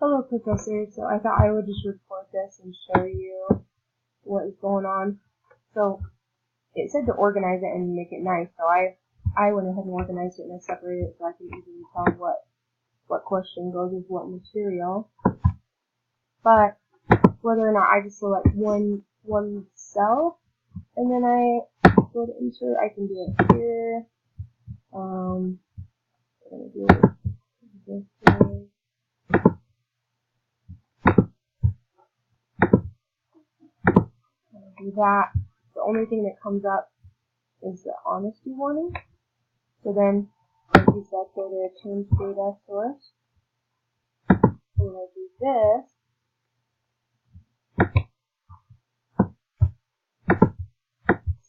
Hello, Professor. So I thought I would just record this and show you what is going on. So it said to organize it and make it nice. So I went ahead and organized it and I separated it so I can easily tell what question goes with what material. But whether or not I just select one cell and then I go to insert, I can do it here. I'm gonna do it this way. Do that. The only thing that comes up is the honesty warning. So then, like you said, go to change data source. When I do this,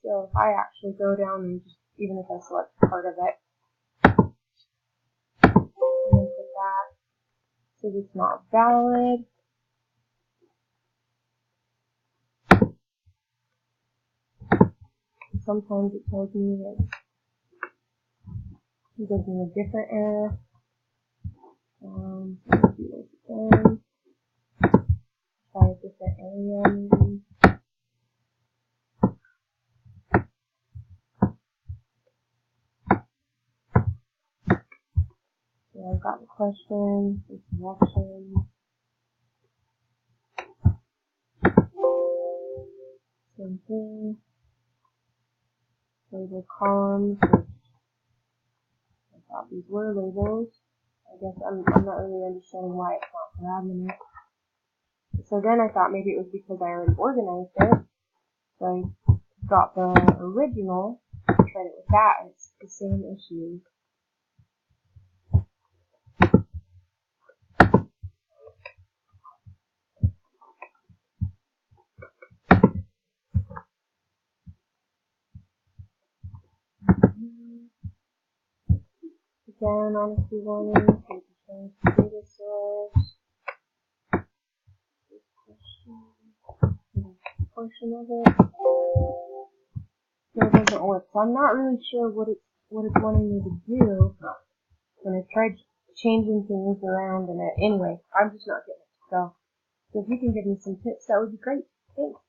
so if I actually go down and just, even if I select part of it, and then put that, says it's not valid. Sometimes it tells me that it gives me a different error. So let's do this again. Try a different area maybe. So I've got the question, the selection, same thing. Label columns, which I thought these were labels. I guess I'm not really understanding why it's not grabbing it. So then I thought maybe it was because I already organized it. So I got the original, tried it with that, and it's the same issue. Again, honesty warning, so you can change the data source. This portion of it. So it doesn't work. So I'm not really sure what it's wanting me to do. When I tried changing things around and anyway, I'm just not getting it. So if you can give me some tips, that would be great. Thanks.